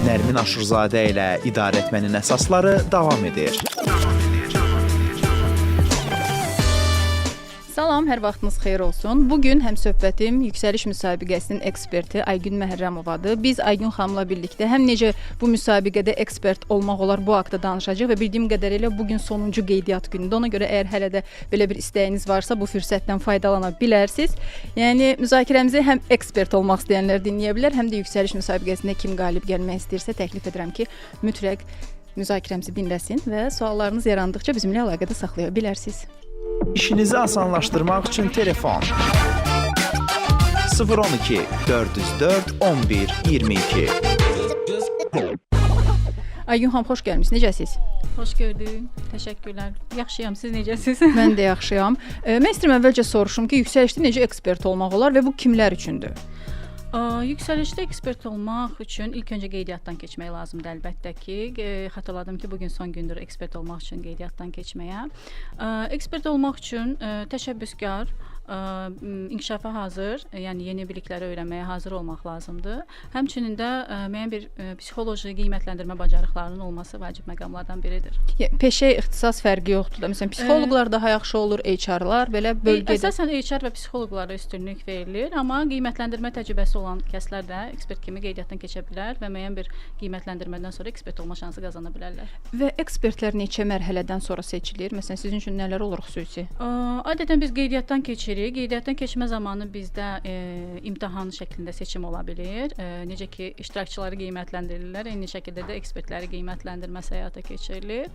Nərmin Aşurzadə ilə idarəetmənin əsasları davam edir. Salam, hər vaxtınız xeyir olsun. Bugün həmsöhbətim yüksəliş müsabiqəsinin eksperti Aygün Məhərrəmovadır. Biz Aygün xanımla birlikdə həm necə bu müsabiqədə ekspert olmaq olar bu haqda danışacağıq və bildiyim qədərilə bugün sonuncu qeydiyyat günüdür. Ona görə əgər hələ də belə bir istəyiniz varsa bu fürsətdən faydalana bilərsiniz. Yəni müzakirəmizi həm ekspert olmaq istəyənlər dinləyə bilər, həm də yüksəliş müsabiqəsində kim qalib gəlmək istəyirsə təklif edirəm ki, mütləq müzakirəmizi dinləsin və suallarınız yarandıqca bizimlə əlaqədə saxlaya bilərsiniz. İşinizi asanlaşdırmaq üçün telefon 012 404 11 22. Aygün xanım, xoş gəlmisiniz. Necəsiniz? Xoş gördük. Təşəkkürlər. Yaxşıyam. Siz necəsiniz? Mən də yaxşıyam. Mən istəyirəm əvvəlcə soruşum ki, yüksəlişdə necə ekspert olmaq olar və bu kimlər üçündür? Yüksəlişdə ekspert olmaq üçün ilk öncə qeydiyyatdan keçmək lazımdır əlbəttə ki. Xatırladım ki, bugün son gündür ekspert olmaq üçün qeydiyyatdan keçməyə. Ekspert olmaq üçün təşəbbüskar, inkişafa hazır, yəni yeni bilikləri öyrənməyə hazır olmaq lazımdır. Həmçinin də müəyyən bir psixoloji qiymətləndirmə bacarıqlarının olması vacib məqamlardan biridir. Peşə ixtisas fərqi yoxdur da. Məsələn, psixoloqlar daha yaxşı olur, HR-lar belə bölgədə. Əsasən HR və psixoloqlara üstünlük verilir, amma qiymətləndirmə təcrübəsi olan kəslər də ekspert kimi qeydiyyatdan keçə bilər və müəyyən bir qiymətləndirmədən sonra ekspert olma şansı qazana bilərlər. Və ekspertlər neçə mərhələdən sonra seçilir? Məsələn, sizin üçün nələr olur xüsusi? Adətən biz qeydiyyatdan keçirik. Qeydiyyatdan keçmə zamanı bizdə imtahan şəklində seçim ola bilir. Necə ki, iştirakçıları qiymətləndirirlər, eyni şəkildə də ekspertləri qiymətləndirməsi həyata keçirilir.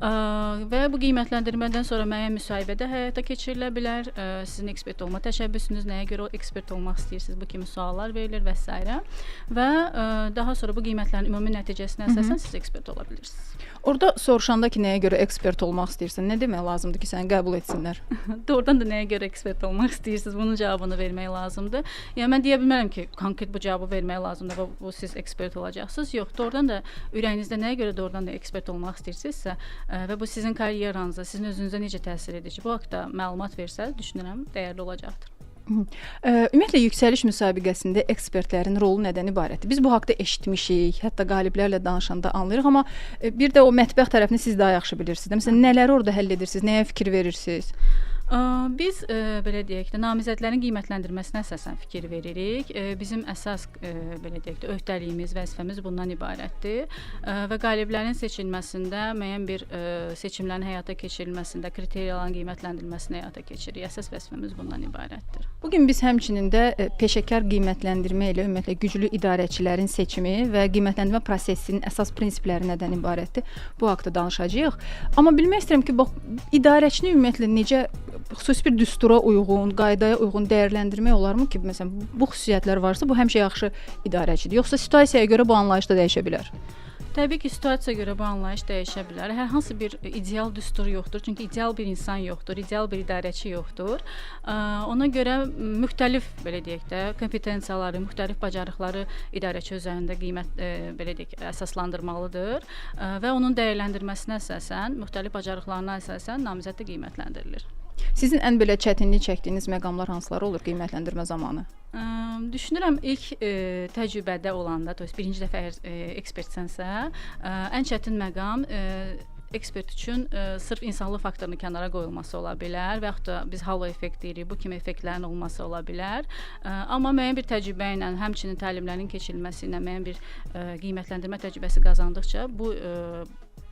Və bu qiymətləndirmədən sonra müəyyən müsahibədə həyata keçirilə bilər. Sizin ekspert olma təşəbbüsünüz, nəyə görə ekspert olmaq istəyirsiniz, bu kimi suallar verilir və s. Və daha sonra bu qiymətlərin ümumi nəticəsinə əsasən siz ekspert ola bilirsiniz. Orada soruşanda ki, nəyə görə ekspert olmaq istəyirsən, nə demək lazımdır ki, səni qəbul etsinlər? Doğrudan da nəyə görə ekspert olmaq istəyirsiniz, bunun cavabını vermək lazımdır. Yəni mən deyə bilmərəm ki, konkret bu cavabı vermək lazımdır və bu siz ekspert olacaqsınız. Yox, doğrudan da ürəyinizdə nəyə görə doğrudan da ekspert olmaq istəyirsinizsə və bu sizin karyeranıza, sizin özünüzə necə təsir edir, bu haqqda məlumat versəz, düşünürəm, dəyərli olacaqdır. Ümumiyyətlə yüksəliş müsabiqəsində ekspertlərin rolu nədən ibarətdir? Biz bu haqqda eşitmişik, hətta qaliblərlə danışanda anlayırıq, amma bir də o mətbəx tərəfini siz daha yaxşı bilirsiniz. Məsələn, nələri orada həll edirsiniz, nəyə fikir verirsiniz? Biz belə deyək də namizədlərin qiymətləndirməsinə əsasən fikir veririk. Bizim əsas belə deyək də öhdəliyimiz, vəzifəmiz bundan ibarətdir və qaliblərin seçilməsində müəyyən bir seçimlərin həyata keçirilməsində kriteriyaların qiymətləndirilməsini həyata keçiririk. Əsas vəzifəmiz bundan ibarətdir. Bu gün biz həmçinin də peşəkar qiymətləndirmə ilə ümumiyyətlə güclü idarəçilərin seçimi və qiymətləndirmə prosesinin əsas prinsipləri nədən ibarətdir? Bu haqqda danışacağıq. Amma bilmək istəyirəm ki, bax idarəçini ümumiyyətlə necə xüsusi bir düstura uyğun, qaydaya uyğun dəyərləndirmək olarmı ki, məsələn, bu xüsusiyyətlər varsa, bu həmişə yaxşı idarəçidir. Yoxsa situasiyaya görə bu anlayış da dəyişə bilər? Təbii ki, situasiyaya görə bu anlayış dəyişə bilər. Hər hansı bir ideal düstur yoxdur, çünki ideal bir insan yoxdur, ideal bir idarəçi yoxdur. Ona görə müxtəlif, belə deyək də, kompetensiyaları, müxtəlif bacarıqları idarəçi üzərində belə deyək, əsaslandırmalıdır və onun dəyərləndirməsinə əsasən, müxtəlif bacarıqlarına əsasən namizəd də qiymətləndirilir. Sizin ən belə çətinlik çəkdiyiniz məqamlar hansılar olur qiymətləndirmə zamanı? Düşünürəm ilk təcrübədə olanda, birinci dəfə ekspertsənsə, ən çətin məqam ekspert üçün sırf insanlıq faktorunun kənara qoyulması ola bilər və yaxud da biz halo effekt deyirik, bu kimi effektlərin olması ola bilər. Amma müəyyən bir təcrübə ilə, həmçinin təlimlərin keçirilməsi ilə müəyyən bir qiymətləndirmə təcrübəsi qazandıqca bu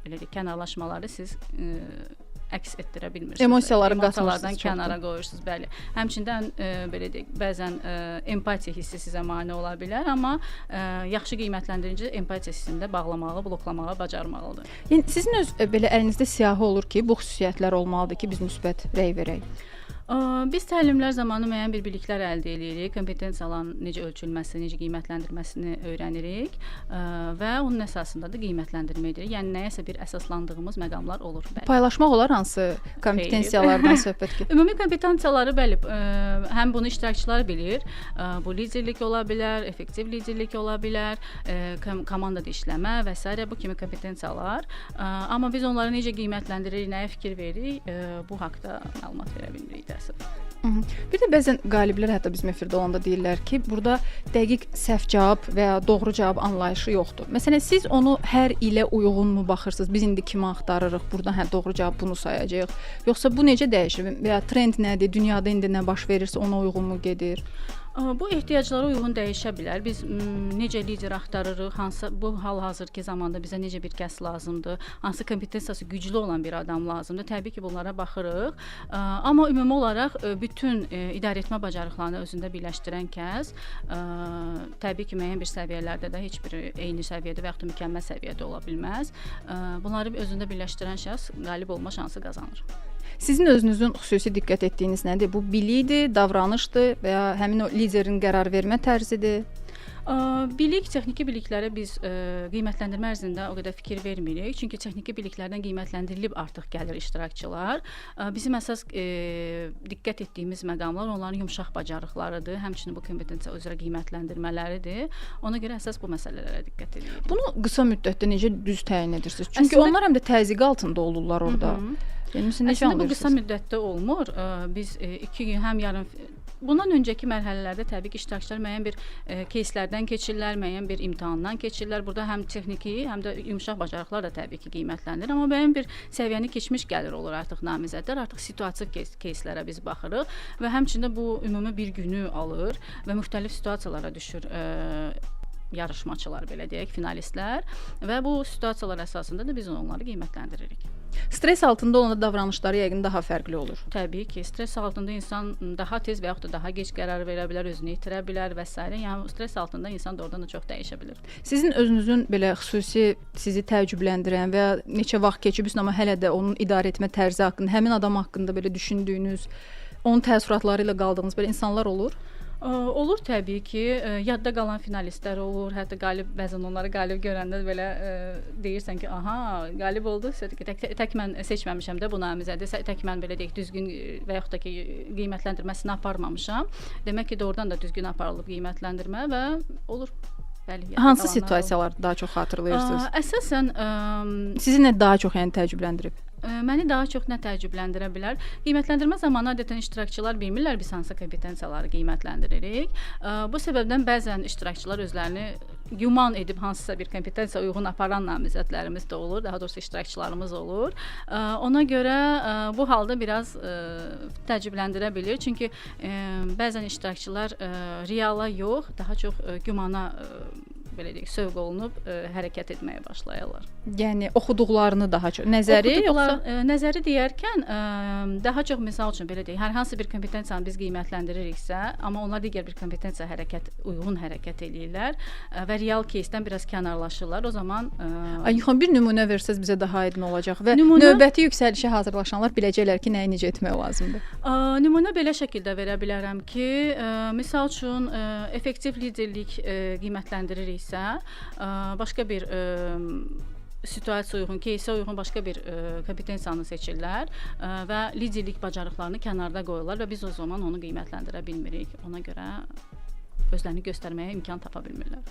belə deyək, kənarlaşmaları siz əks etdirə bilmirsiniz. Emosiyaların qatmasından kənara qoyursunuz, bəli. Həmçindən belə deyək, bəzən empatiya hissi sizə mane ola bilər, amma yaxşı qiymətləndirici empatiya hissini də bağlamağı, bloklamağı bacarmalıdır. Yəni sizin öz belə əlinizdə siyahı olur ki, bu xüsusiyyətlər olmalıdır ki, biz müsbət rəy verək. Biz təlimlər zamanı müəyyən bir biliklər əldə edirik, kompetensiyaların necə ölçülməsi, necə qiymətləndirməsini öyrənirik və onun əsasında da qiymətləndirmə edirik. Yəni nəyəsə bir əsaslandığımız məqamlar olur. Bəli. Paylaşmaq olar hansı kompetensiyalardan söhbət gedir? Ümumi kompetensiyaları bəli, həm bunu iştirakçılar bilir. Bu liderlik ola bilər, effektiv liderlik ola bilər, komandada işləmə və s. bu kimi kompetensiyalar. Amma biz onları necə qiymətləndiririk, nəyə fikir veririk, bu haqqda məlumat verə bilmirik də. təsir. Bir də bəzən qaliblər hətta bizim efirdə olanda deyirlər ki, burada dəqiq səhv cavab və ya doğru cavab anlayışı yoxdur. Məsələn, siz onu hər ilə uyğunmu baxırsınız? Biz indi kimi axtarırıq, burada hə doğru cavab bunu sayacağıq. Yoxsa bu necə dəyişir və ya trend nədir? Dünyada indi nə baş verirsə ona uyğunmu gedir? Bu ehtiyaclara uyğun dəyişə bilər. Biz necə lider axtarırıq, hansı bu hal-hazırki zamanda bizə necə bir kəs lazımdır, hansı kompetensiyası güclü olan bir adam lazımdır. Təbii ki, bunlara baxırıq. Amma ümumi olaraq bütün idarəetmə bacarıqlarını özündə birləşdirən kəs təbii ki, müəyyən bir səviyyələrdə də heç biri eyni səviyyədə və yaxud da mükəmməl səviyyədə ola bilməz. Bunları özündə birləşdirən şəxs qalib olma şansı qazanır. Sizin özünüzün xüsusi diqqət etdiyiniz nədir? Bu bilikdir, davranışdır və ya həmin o liderin qərar vermə tərzidir? Bilik, texniki biliklərə biz qiymətləndirmə ərzində o qədər fikir vermirik. Çünki texniki biliklərdən qiymətləndirilib artıq gəlir iştirakçılar. Bizim əsas diqqət etdiyimiz məqamlar onların yumşaq bacarıqlarıdır. Həmçinin bu kompetensiya üzrə qiymətləndirmələridir. Ona görə əsas bu məsələlərə diqqət edirik. Bunu qısa müddətdə necə düz təyin edirsiniz? Çünki onlar həm də təzyiq altında olurlar orada. Yəni əslində bu qısa müddətdə olmur. Biz 2 gün həm yarım bundan öncəki mərhələlərdə təbii ki, iştirakçılar müəyyən bir кейslərdən keçirlər, müəyyən bir imtahandan keçirlər. Burada həm texniki, həm də yumşaq bacarıqlar da təbii ki, qiymətlənilir. Amma müəyyən bir səviyyəni keçmiş gəlir olur artıq namizədlər. Artıq situativ keyslərə biz baxırıq və həmçində bu ümumi bir günü alır və müxtəlif situasiyalara düşür yarışmaçılar, belə deyək, finalistlər və bu situasiyalar əsasında da biz onları qiymətləndiririk. Stres altında olanda davranışları yəqin daha fərqli olur. Təbii ki, stres altında insan daha tez və yaxud da daha gec qərar verə bilər, özünü itirə bilər və s. Yəni stres altında insan doğrudan da çox dəyişə bilir. Sizin özünüzün belə xüsusi sizi təəccübləndirən və ya neçə vaxt keçibsiniz amma hələ də onun idarə etmə tərzi haqqında, həmin adam haqqında belə düşündüyünüz, onun təəssüratları ilə qaldığınız belə insanlar olur? Olur təbii ki, yadda qalan finalistlər olur, hətta qalib bəzən onları qalib görəndə belə deyirsən ki, aha, qalib oldu, tək mən seçməmişəm də bu namizədi, tək mən belə deyək düzgün və yaxud da ki, qiymətləndirməsini aparmamışam. Demək ki, doğrudan da düzgün aparılıb qiymətləndirmə və olur. Bəli, hansı situasiyaları daha çox xatırlayırsınız? Əsasən sizi nə daha çox yəni təəccübləndirib? Məni daha çox nə təəccübləndirə bilər? Qiymətləndirmə zamanı adətən iştirakçılar bilmirlər biz hansı kompetensiyaları qiymətləndiririk. Bu səbəbdən bəzən iştirakçılar özlərini güman edib hansısa bir kompetensiya uyğun aparan namizədlərimiz də olur, daha doğrusu iştirakçılarımız olur. Ona görə bu halda biraz təəccübləndirə bilir. Çünki bəzən iştirakçılar reala yox, daha çox gümana belə deyək, sövq olunub hərəkət etməyə başlayırlar. Yəni oxuduqlarını daha çox nəzəri yoxsa nəzəri deyərkən daha çox misal üçün belə deyək, hər hansı bir kompetensiyanı biz qiymətləndiririksə, amma onlar digər bir kompetensiya uyğun hərəkət eləyirlər və real кейsdən biraz kənarlaşırlar. O zaman Ayxan bir nümunə versəz bizə daha aydın olacaq və növbəti yüksəlişə hazırlaşanlar biləcəklər ki, nəyi necə etmək lazımdır. Nümunə belə şəkildə verə bilərəm ki, misal üçün effektiv liderlik qiymətləndiririksə, başqa bir situasiya uyğun, кейsə uyğun başqa bir kompetensiyanı seçirlər və liderlik bacarıqlarını kənarda qoyurlar və biz o zaman onu qiymətləndirə bilmirik. Ona görə özlərini göstərməyə imkan tapa bilmirlər.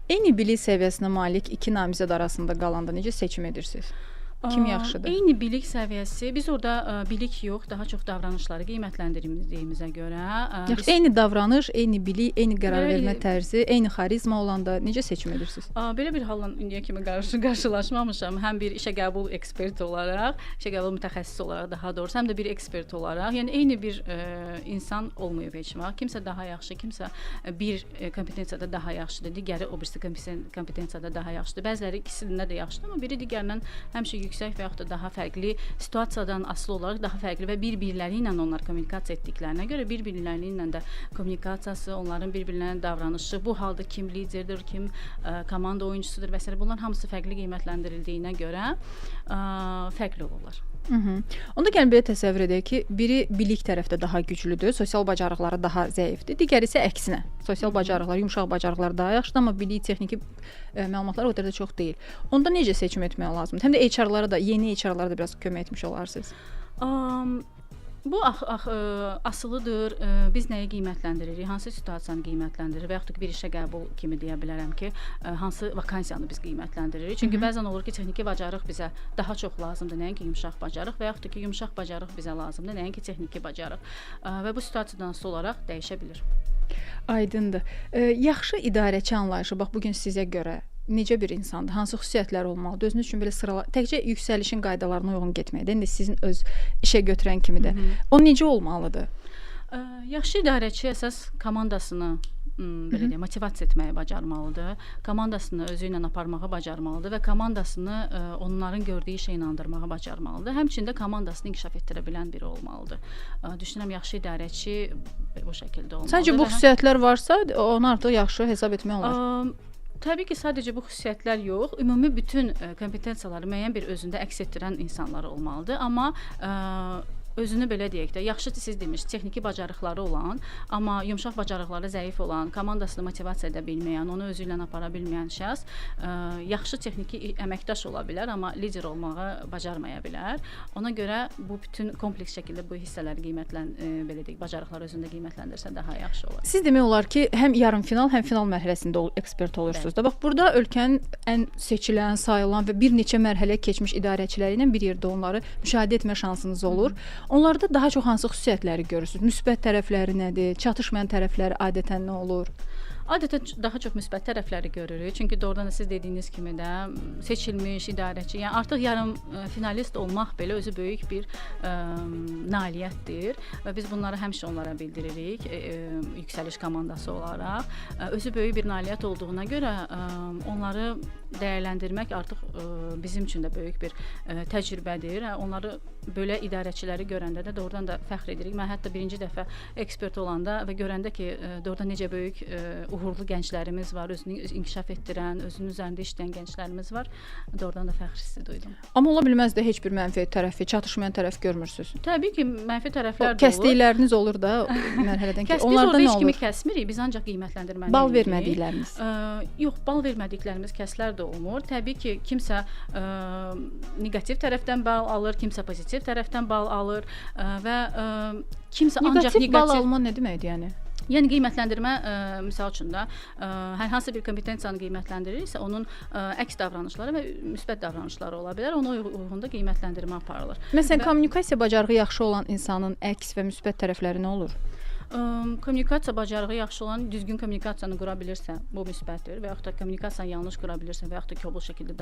Eyni bilik səviyyəsinə malik iki namizəd arasında qalanda necə seçim edirsiniz? Kim yaxşıdır? Eyni bilik səviyyəsi, biz orada bilik yox, daha çox davranışları qiymətləndirdiyimizə görə. Yaxşı, eyni davranış, eyni bilik, eyni qərar vermə tərzi, eyni xarizma olanda necə seçim edirsiniz? Belə bir halla indiyə kimi qarşılaşmamışam. Həm bir işə qəbul eksperti olaraq, işə qəbul mütəxəssisi olaraq daha doğrusu, həm də bir ekspert olaraq. Yəni eyni bir insan olmayıb heç vaxt. Kimsə daha yaxşı, kimsə bir kompetensiyada daha yaxşıdır, digəri o birisi kompetensiyada daha yaxşıdır. Bəziləri ikisində də yaxşıdır, amma biri digərindən həmişə yüksək və yaxud da daha fərqli situasiyadan asılı olaraq daha fərqli və bir-birləri ilə onlar kommunikasiya etdiklərinə görə bir-birləri ilə də kommunikasiyası, onların bir-birlərinə davranışı, bu halda kim liderdir, kim komanda oyunçusudur və s. bunlar hamısı fərqli qiymətləndirildiyinə görə fərqli olurlar. Onda gəlin belə təsəvvür edək ki, biri bilik tərəfdə daha güclüdür, sosial bacarıqları daha zəifdir, digəri isə əksinə. Sosial bacarıqlar, yumşaq bacarıqlar daha yaxşıdır, amma bilik, texniki məlumatlar o dərəcədə çox deyil. Onda necə seçim etmək lazımdır? Həm də HR-lara da, yeni HR-lara da biraz kömək etmiş olarsınız. Bu asılıdır. Biz nəyi qiymətləndiririk? Hansı situasiyanı qiymətləndiririk və yaxud da bir işə qəbul kimi deyə bilərəm ki, hansı vakansiyanı biz qiymətləndiririk? Çünki bəzən olur ki, texniki bacarıq bizə daha çox lazımdır, nəinki yumşaq bacarıq və yaxud da ki, yumşaq bacarıq bizə lazımdır, nəinki texniki bacarıq. Və bu situasiyadan asılı olaraq dəyişə bilir. Aydındır. Yaxşı idarəçi anlayışı bax bu gün sizə görə necə bir insandır? Hansı xüsusiyyətlər olmalıdır? Özünüz üçün belə təkcə yüksəlişin qaydalarına uyğun getməkdə, indi sizin öz işə götürən kimi də. O necə olmalıdır? Yaxşı idarəçi əsas komandasını belə deyək, motivasiya etməyi bacarmalıdır. Komandasını özü ilə aparmağı bacarmalıdır və komandasını onların gördüyü işə inandırmağı bacarmalıdır. Həmçinin də komandasını inkişaf etdirə bilən biri olmalıdır. Düşünürəm yaxşı idarəçi bu şəkildə olmalıdır. Səncə bu xüsusiyyətlər varsa, onu artıq yaxşı hesab etmək olar? Təbii ki, sadəcə bu xüsusiyyətlər yox, ümumi bütün kompetensiyaları müəyyən bir özündə əks etdirən insanlar olmalıdır. Amma özünü belə deyək də, yaxşı siz demişsiniz, texniki bacarıqları olan, amma yumşaq bacarıqları zəif olan, komandasını motivasiya edə bilməyən, onu özü ilə apara bilməyən şəxs yaxşı texniki əməkdaş ola bilər, amma lider olmağı bacarmaya bilər. Ona görə bu bütün kompleks şəkildə bu hissələri belə deyək, bacarıqları özündə qiymətləndirsə daha yaxşı olar. Siz demək olar ki, həm yarımfinal, həm final mərhələsində ekspert olursunuz da. Bax, burada ölkənin ən seçilən, sayılan və bir neçə mərhələ keçmiş idarəçiləri ilə bir yerdə onları müşahidə etmə şansınız olur. Onlarda daha çox hansı xüsusiyyətləri görürsünüz? Müsbət tərəfləri nədir? Çatışmayan tərəfləri adətən nə olur? Adətən daha çox müsbət tərəfləri görürük. Çünki doğrudan da siz dediyiniz kimi də seçilmiş idarəçi, yəni artıq yarım finalist olmaq belə özü böyük bir nailiyyətdir və biz bunları həmişə onlara bildiririk yüksəliş komandası olaraq. Özü böyük bir nailiyyət olduğuna görə onları dəyərləndirmək artıq bizim üçün də böyük bir təcrübədir. Onları belə idarəçiləri görəndə də doğrudan da fəxr edirik. Mən hətta birinci dəfə ekspert olanda və görəndə ki, doğrudan necə böyük uğurlu gənclərimiz var, özünü inkişaf etdirən, özünün üzərində işləyən gənclərimiz var. Doğrudan da fəxr hissi duydum. Amma ola bilməz də heç bir mənfi tərəfi, çatışmayan tərəf görmürsünüz. Təbii ki, mənfi tərəflər də olur. Kəsdikləriniz olur da mərhələdən ki, onlarda nə olur? Biz orada heç kimi kəsmirik, biz ancaq qiymətləndirməliyik. Bal vermədiklərimiz. Yox, bal vermədiklərimiz kəslər də olmur. Təbii ki, kimsə neqativ tərəfdən bal alır, kimsə pozitiv tərəfdən bal alır və kimsə ancaq neqativ bal alma nə deməkdir yəni? Yəni qiymətləndirmə misal üçün də hər hansı bir kompetensiyanı qiymətləndirirsə, onun əks davranışları və müsbət davranışları ola bilər. Ona uyğun da qiymətləndirmə aparılır. Məsələn, kommunikasiya bacarığı yaxşı olan insanın əks və müsbət tərəfləri nə olur? Kommunikasiya bacarığı yaxşı olan düzgün kommunikasiyanı qura bilirsə, bu müsbətdir və yaxud da kommunikasiyanı yanlış qura bilirsə və yaxud da kobul şəkildə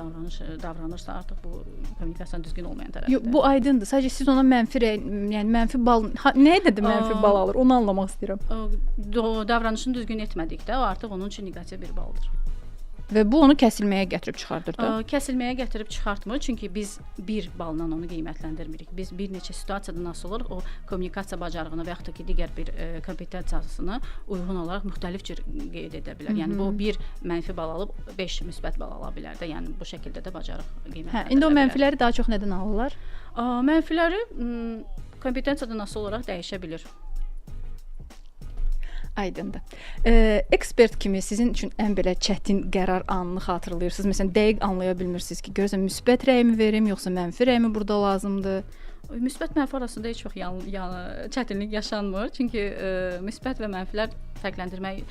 davranırsa, artıq bu kommunikasiyanın düzgün olmayan tərəfdir. Yox, bu aydındır. Sadəcə siz ona yəni mənfi bal nəyə də mənfi bal alır? Onu anlamaq istəyirəm. Davranışını düzgün etmədikdə, o artıq onun üçün neqativ bir baldır. Və bu onu kəsilməyə gətirib çıxardır da. Kəsilməyə gətirib çıxartmır, çünki biz bir balla onu qiymətləndirmirik. Biz bir neçə situasiyadan asılı olaraq o kommunikasiya bacarığını və yaxud da ki, digər bir kompetensiyasını uyğun olaraq müxtəlif cür qeyd edə bilər. Yəni bu bir mənfi bal alıb 5 müsbət bal ala bilər də. Yəni bu şəkildə də bacarıq qiymətləndirilə bilər. İndi o mənfiləri daha çox nədən alırlar? Mənfiləri kompetensiyadan asılı olaraq dəyişə bilir. Aydındır. Ekspert kimi sizin üçün ən belə çətin qərar anını xatırlayırsınız? Məsələn, dəqiq anlaya bilmirsiniz ki, görürsən müsbət rəyimi verim, yoxsa mənfi rəyimi burada lazımdır? Müsbət mənfi arasında heç vaxt çətinlik yaşanmır. Çünki müsbət və mənfilər fərqləndirmək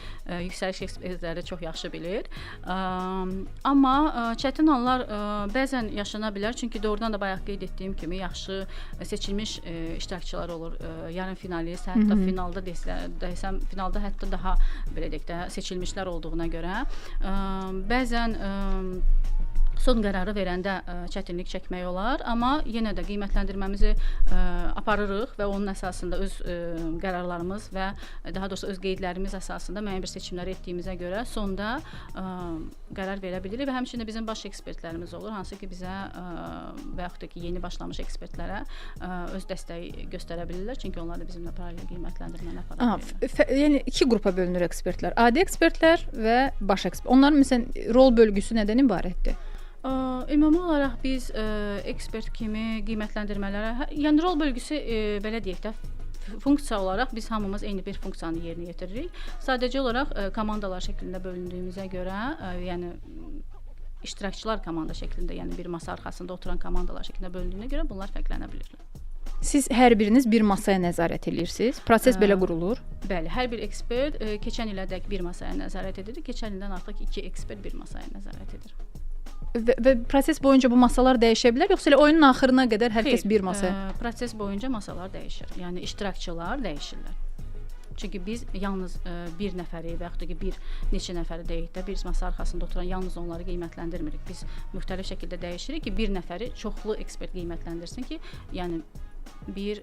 yüksəliş ekspertləri çox yaxşı bilir. Amma çətin anlar bəzən yaşana bilər. Çünki doğrudan da bayaq qeyd etdiyim kimi yaxşı seçilmiş iştirakçılar olur. Yarım finalist, hətta finalda desəm, finalda hətta daha belə deyək də seçilmişlər olduğuna görə bəzən son qərarı verəndə çətinlik çəkmək olar, amma yenə də qiymətləndirməmizi aparırıq və onun əsasında öz qərarlarımız və daha doğrusu öz qeydlərimiz əsasında müəyyən bir seçimlər etdiyimizə görə sonda qərar verə bilirik və həmçinin bizim baş ekspertlərimiz olur, hansı ki bizə və yaxud da ki yeni başlamış ekspertlərə öz dəstəyi göstərə bilirlər, çünki onlar da bizimlə paralel qiymətləndirməni apara bilirlər. Yəni iki qrupa bölünür ekspertlər. Adi ekspertlər və baş ekspert. Onların məsələn rol bölgüsü nədən ibarətdir? Ümumi olaraq biz ekspert kimi qiymətləndirmələrə, yəni rol bölgüsü belə deyək də funksiya olaraq biz hamımız eyni bir funksiyanı yerinə yetiririk. Sadəcə olaraq komandalar şəklində bölündüyümüzə görə, yəni iştirakçılar komanda şəklində, yəni bir masa arxasında oturan komandalar şəklində bölündüyünə görə bunlar fərqlənə bilirlər. Siz hər biriniz bir masaya nəzarət edirsiniz. Proses belə qurulur. Bəli, hər bir ekspert keçən ilədək bir masaya nəzarət edir. Keçən ildən artıq 2 ekspert bir masaya nəzarət edir. Və proses boyunca bu masalar dəyişə bilər, yoxsa elə oyunun axırına qədər hər kəs bir masaya? Proses boyunca masalar dəyişir. Yəni iştirakçılar dəyişirlər. Çünki biz yalnız bir nəfəri və yaxud da ki bir neçə nəfəri deyək də bir masa arxasında oturan yalnız onları qiymətləndirmirik. Biz müxtəlif şəkildə dəyişirik ki, bir nəfəri çoxlu ekspert qiymətləndirsin ki, yəni bir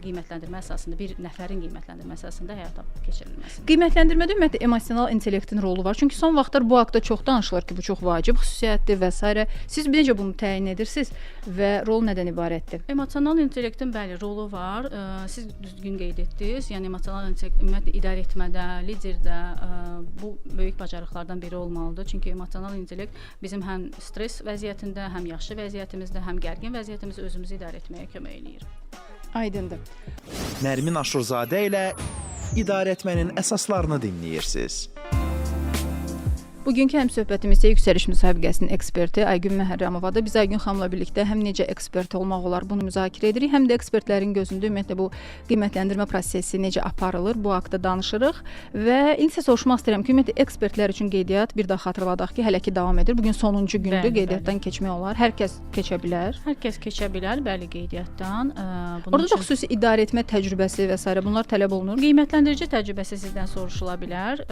qiymətləndirmə əsasında, bir nəfərin qiymətləndirmə əsasında həyata keçirilməsi. Qiymətləndirmədə ümumiyyətlə emosional intellektin rolu var. Çünki son vaxtlar bu haqqda çox danışılır ki, bu çox vacib xüsusiyyətdir və s. Siz necə bunu təyin edirsiniz və rol nədən ibarətdir? Emosional intellektin bəli rolu var. Siz düzgün qeyd etdiniz. Yəni emosional intellekt ümumiyyətlə idarə etmədə, liderdə bu böyük bacarıqlardan biri olmalıdır. Çünki emosional intellekt bizim həm stress vəziyyətində, həm yaxşı vəziyyətimizdə, həm gərgin vəziyyətimizdə özümüzü idarə etməyə kömək eləyir. Aydındır. Nərmin Aşurzadə ilə idarə etmənin əsaslarını dinləyirsiniz. Bugünkü həmsöhbətimiz isə yüksəliş müsabiqəsinin eksperti Aygün Məhərrəmovadır. Biz Aygün xanımla birlikdə həm necə ekspert olmaq olar bunu müzakirə edirik, həm də ekspertlərin gözündə ümumiyyətlə bu qiymətləndirmə prosesi necə aparılır, bu haqqda danışırıq və indi sizə soruşmaq istəyirəm ki, ümumiyyətlə ekspertlər üçün qeydiyyat bir daha xatırladaq ki, hələ ki davam edir. Bugün sonuncu gündür, qeydiyyatdan keçmək olar. Hər kəs keçə bilər. Hər kəs keçə bilər, bəli, qeydiyyatdan. Orada da xüsusi idarə etmə təcrübəsi və s. bunlar tələb olunur. Qiymətləndirici təcrübəsi sizdən soruşula bilər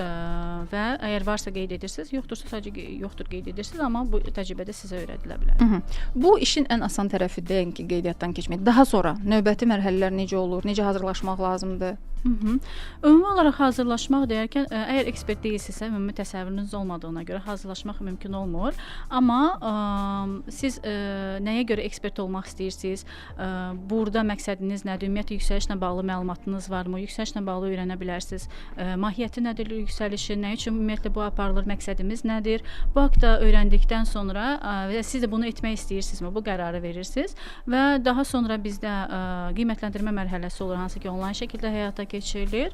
və əgər varsa qeyd edirsiniz, yoxdursa sadəcə yoxdur qeyd edirsiniz, amma bu təcrübədə sizə öyrədilə bilər. Bu işin ən asan tərəfi deyil ki, qeydiyyatdan keçmək. Daha sonra növbəti mərhələlər necə olur? Necə hazırlaşmaq lazımdır? Ümumi olaraq hazırlaşmaq deyərkən, əgər ekspert deyilsinizsə, ümumi təsəvvürünüz olmadığına görə hazırlaşmaq mümkün olmur. Amma siz nəyə görə ekspert olmaq istəyirsiniz? Burada məqsədiniz nədir? Ümumiyyətlə yüksəlişlə bağlı məlumatınız varmı? Yüksəlişlə bağlı öyrənə bilərsiniz. Mahiyyəti nədir yüksəlişin? Nə üçün ümumiyyətlə bu aparılır? Məqsədimiz nədir? Bu haqqda öyrəndikdən sonra və siz də bunu etmək istəyirsinizmi? Bu qərarı verirsiniz və daha sonra bizdə qiymətləndirmə mərhələsi olur, hansı ki onlayn şəkildə həyata keçirilir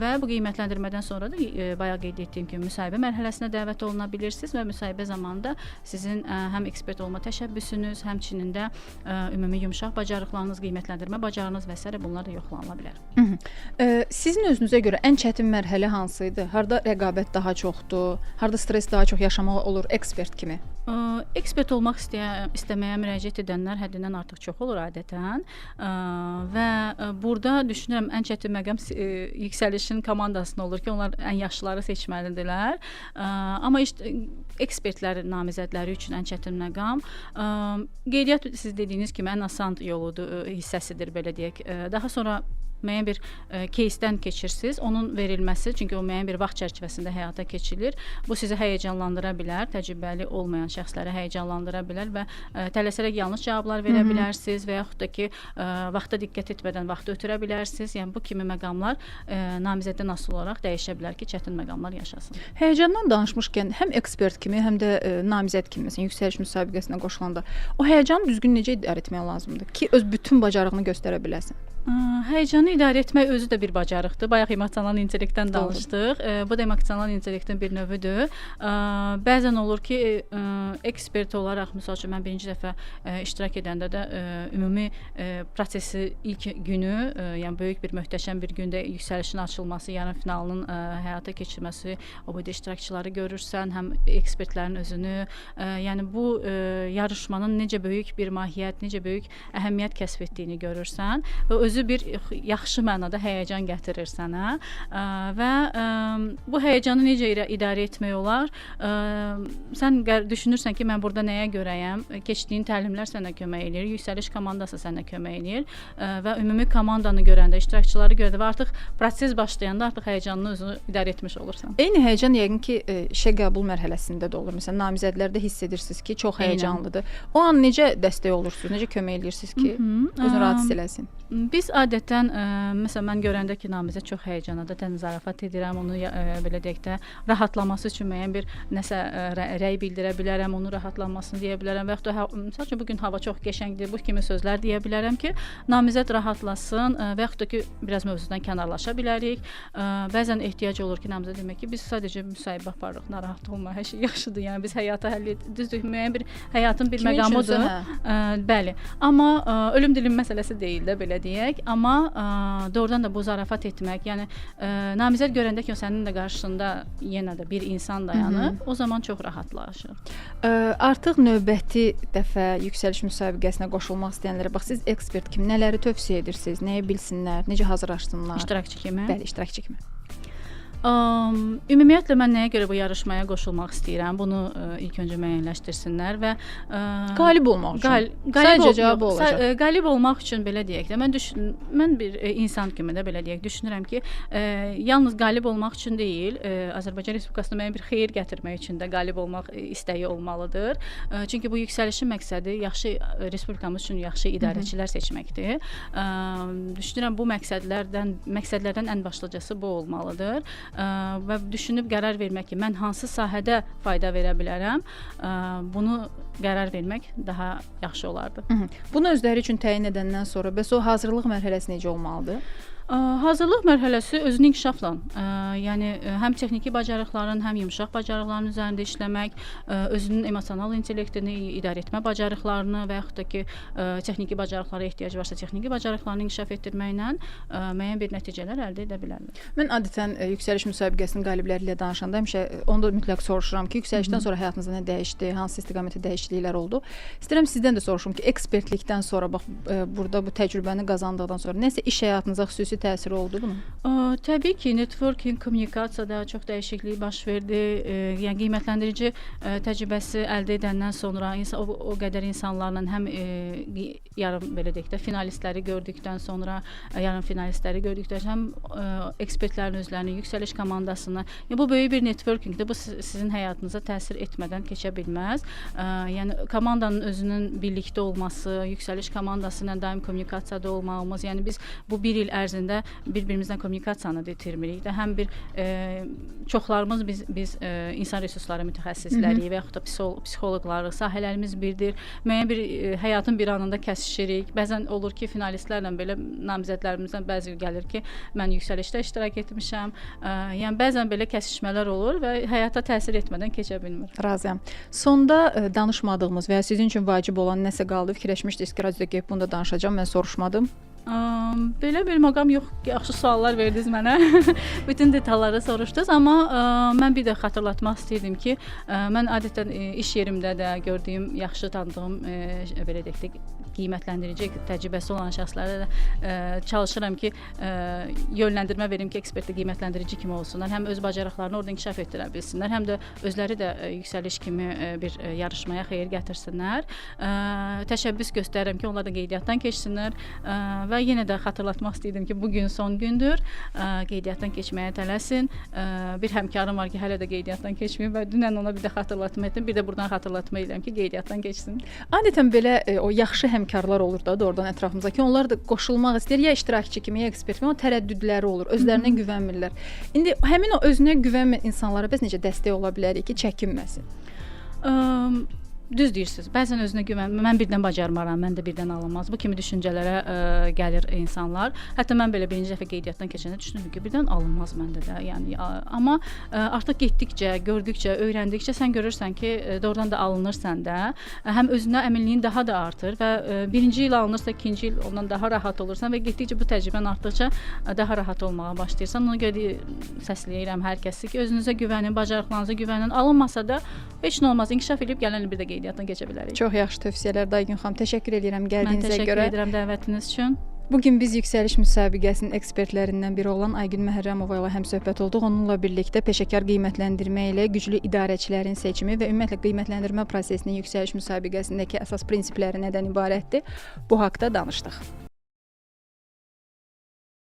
və bu qiymətləndirmədən sonra da bayaq qeyd etdiyim kimi müsahibə mərhələsinə dəvət oluna bilirsiniz və müsahibə zamanında sizin həm ekspert olma təşəbbüsünüz, həmçinin də ümumi yumşaq bacarıqlarınız, qiymətləndirmə bacarığınız və s. bunlar da yoxlanıla bilər. Sizin özünüzə görə ən çətin mərhələ hansı idi? Harda rəqabət daha çoxdur? Harda stress daha çox yaşamaq olur ekspert kimi? Ekspert olmaq istəməyə müraciət edənlər həddindən artıq çox olur adətən və burada düşünürəm ən çətin məqam yüksəlişin komandasında olur ki, onlar ən yaşlıları seçməlidirlər. Amma ekspertlər namizədləri üçün ən çətin məqam qeydiyyat siz dediyiniz kimi ən asan yoludur, hissəsidir belə deyək. Daha sonra müəyyən bir кейsdən keçirsiniz, onun verilməsi, çünki o müəyyən bir vaxt çərçivəsində həyata keçirilir. Bu sizi həyəcanlandıra bilər, təcrübəli olmayan şəxsləri həyəcanlandıra bilər və tələsərək yanlış cavablar verə bilərsiniz və yaxud da ki, vaxta diqqət etmədən vaxtı ötürə bilərsiniz. Yəni bu kimi məqamlar namizəddən asılı olaraq dəyişə bilər ki, çətin məqamlar yaşasın. Həyəcandan danışmışkən həm ekspert kimi, həm də namizəd kimi, məsələn, yüksəliş müsabiqəsinə qoşulanda o həyəcanı düzgün necə idarə etmək lazımdır ki, öz bütün bacarığını göstərə biləsən? Həyəcanı idarə etmək özü də bir bacarıqdır. Bayaq emosional intellektdən danışdıq. Bu da emosional intellektin bir növüdür. Bəzən olur ki, ekspert olaraq, məsəl üçün mən birinci dəfə iştirak edəndə də ümumi prosesi ilk günü, yəni böyük bir möhtəşəm bir gündə yüksəlişin açılması, yarım finalının həyata keçirilməsi, o boyda iştirakçıları görürsən, həm ekspertlərin özünü, yəni bu yarışmanın necə böyük bir mahiyyət, necə böyük əhəmiyyət kəsb etdiyini görürsən və özü bir yaxşı mənada həyəcan gətirir sənə və bu həyəcanı necə idarə etmək olar? Sən düşünürsən ki, mən burada nəyə görəyəm? Keçdiyin təlimlər sənə kömək eləyir, yüksəliş komandası sənə kömək eləyir və ümumi komandanı görəndə, iştirakçıları görəndə və artıq proses başlayanda artıq həyəcanını özünü idarə etmiş olursan. Eyni həyəcan yəqin ki, işə qəbul mərhələsində də olur. Məsələn, namizədlərdə hiss edirsiniz ki, çox həyəcanlıdır. O an necə dəstək olursunuz? Necə kömək edirsiniz ki, özünü rahat hiss eləsin? Biz adətən, məsələn, mən görəndə ki, namizəd çox həyəcanlıdır, zarafat edirəm, onu belə deyək də, rahatlaması üçün müəyyən bir nəsə rəy bildirə bilərəm. bilərəm, onun rahatlanmasını deyə bilərəm və yaxud da məsəl üçün bu gün hava çox qəşəngdir, bu kimi sözlər deyə bilərəm ki, namizəd rahatlasın və yaxud da ki, biraz mövzudan kənarlaşa bilərik. Bəzən ehtiyac olur ki, namizəd demək ki, biz sadəcə müsahibə aparırıq, narahat olma, hər şey yaxşıdır. Yəni biz həyata düzdür, müəyyən bir həyatın bir məqamıdır. Bəli. Amma ölüm dilim məsələsi deyil də belə deyək. Amma doğrudan da bu zarafat etmək, yəni namizəd görəndə ki, o sənin də qarşısında yenə də bir insan dayanıb, o zaman çox rahatlaşır. Artıq növbəti dəfə yüksəliş müsabiqəsinə qoşulmaq istəyənlərə bax, siz ekspert kimi nələri tövsiyə edirsiniz? Nəyi bilsinlər? Necə hazırlaşsınlar? İştirakçı kimi? Bəli, iştirakçı kimi. Ümumiyyətlə mən nəyə görə bu yarışmaya qoşulmaq istəyirəm? Bunu ilk öncə müəyyənləşdirsinlər və qalib olmaq üçün. Sadəcə cavabı olacaq. Qalib olmaq üçün belə deyək də, mən bir insan kimi də belə deyək, düşünürəm ki, yalnız qalib olmaq üçün deyil, Azərbaycan Respublikasına müəyyən bir xeyir gətirmək üçün də qalib olmaq istəyi olmalıdır. Çünki bu yüksəlişin məqsədi yaxşı respublikamız üçün yaxşı idarəçilər seçməkdir. Düşünürəm bu məqsədlərdən ən başlıcası bu olmalıdır. Və düşünüb qərar vermək ki, mən hansı sahədə fayda verə bilərəm, bunu qərar vermək daha yaxşı olardı. Bunu özləri üçün təyin edəndən sonra bəs o hazırlıq mərhələsi necə olmalıdır? Hazırlıq mərhələsi özünü inkişafla, yəni həm texniki bacarıqların, həm yumşaq bacarıqların üzərində işləmək, özünün emosional intellektini, idarə etmə bacarıqlarını və yaxud da ki, texniki bacarıqlara ehtiyac varsa, texniki bacarıqlarını inkişaf etdirməklə müəyyən bir nəticələr əldə edə bilərlər. Mən adətən yüksəliş müsabiqəsinin qalibləri ilə danışanda həmişə onu da mütləq soruşuram ki, yüksəlişdən sonra həyatınızda nə dəyişdi, hansı istiqamətdə dəyişikliklər oldu? İstəyirəm sizdən də soruşum ki, ekspertlikdən sonra bax burada bu təcrübəni qazandıqdan sonra nəsə iş həyatınıza xüsusi təsiri oldu bunun? Təbii ki, networking, kommunikasiyada çox dəyişiklik baş verdi. Yəni qiymətləndirici təcrübəsi əldə edəndən sonra o qədər insanlarla həm yarım belə deyək də finalistləri gördükdən sonra, yarım finalistləri gördükdən sonra həm ekspertlərin özlərini, yüksəliş komandasını, yəni bu böyük bir networkingdir. Bu sizin həyatınıza təsir etmədən keçə bilməz. Yəni komandanın özünün birlikdə olması, yüksəliş komandası ilə daim kommunikasiyada olmağımız, yəni biz bu bir il ərzində bir-birimizlə kommunikasiyanı itirmirik də. Həm bir çoxlarımız biz insan resursları mütəxəssisləririk və yaxud da psixoloqlarıq, sahələrimiz birdir. Müəyyən bir həyatın bir anında kəsişirik. Bəzən olur ki, finalistlərlə belə namizədlərimizdən bəzi gəlir ki, mən yüksəlişdə iştirak etmişəm. Yəni bəzən belə kəsişmələr olur və həyata təsir etmədən keçə bilmir. Razıyam. Sonda danışmadığımız və ya sizin üçün vacib olan nəsə qaldı? Fikirləşmişdiniz ki, radioda bunda danışacağam, mən soruşmadım. Belə bir məqam yox, yaxşı suallar verdiniz mənə. Bütün detalları soruşdunuz, amma mən bir də xatırlatmaq istəyirdim ki, mən adətən iş yerimdə də gördüyüm, yaxşı tanıdığım belə deyək də qiymətləndirici təcrübəsi olan şəxslərə də çalışıram ki, yönləndirmə verim ki, ekspertdə qiymətləndirici kimi olsunlar. Həm öz bacarıqlarını orada inkişaf etdirə bilsinlər, həm də özləri də yüksəliş kimi bir yarışmaya xeyir gətirsinlər. Təşəbbüs göstərirəm ki, onlar da qeydiyyatdan keçsinlər və yenə də xatırlatmaq istəyirdim ki, bugün son gündür. Qeydiyyatdan keçməyə tələsin. Bir həmkarım var ki, hələ də qeydiyyatdan keçməyib və dünən ona bir də xatırlatma etdim. Bir də buradan xatırlatma edirəm ki, qeydiyyatdan keçsin. Adətən belə o yaxşı həmkarlar olur da doğrudan ətrafımızda ki, onlar da qoşulmaq istəyir, ya iştirakçı kimi, ya ekspert kimi, amma tərəddüdləri olur, özlərinə güvənmirlər. İndi həmin o özünə güvənməyən insanlara biz necə dəstək ola bilərik ki, çəkinməsin? Düz deyirsiniz. Bəzən özünə mən birdən bacarmaram, mən də birdən alınmaz. Bu kimi düşüncələrə gəlir insanlar. Hətta mən belə birinci dəfə qeydiyyatdan keçəndə düşünürdüm ki, birdən alınmaz məndə də. Yəni amma artıq getdikcə, gördükcə, öyrəndikcə sən görürsən ki, doğrudan da alınırsan da. Həm özünə əminliyin daha da artır və birinci il alınırsa, ikinci il ondan daha rahat olursan və getdikcə bu təcrübən artdıqca daha rahat olmağa başlayırsan. Ona görə səsləyirəm hər kəsi ki, özünüzə güvənin, bacarıqlarınıza güvənin. Alınmasa da heç nə olmaz. İnkişaf edib gələn il bir də qeydiyyatdan keçə bilərik. Çox yaxşı tövsiyələr Aygün xanım. Təşəkkür edirəm gəldiyinizə görə. Mən təşəkkür edirəm dəvətiniz üçün. Bugün biz yüksəliş müsabiqəsinin ekspertlərindən biri olan Aygün Məhərrəmova ilə həmsöhbət olduq. Onunla birlikdə peşəkar qiymətləndirmə ilə güclü idarəçilərin seçimi və ümumiyyətlə qiymətləndirmə prosesinin yüksəliş müsabiqəsindəki əsas prinsipləri nədən ibarətdir? Bu haqqda danışdıq.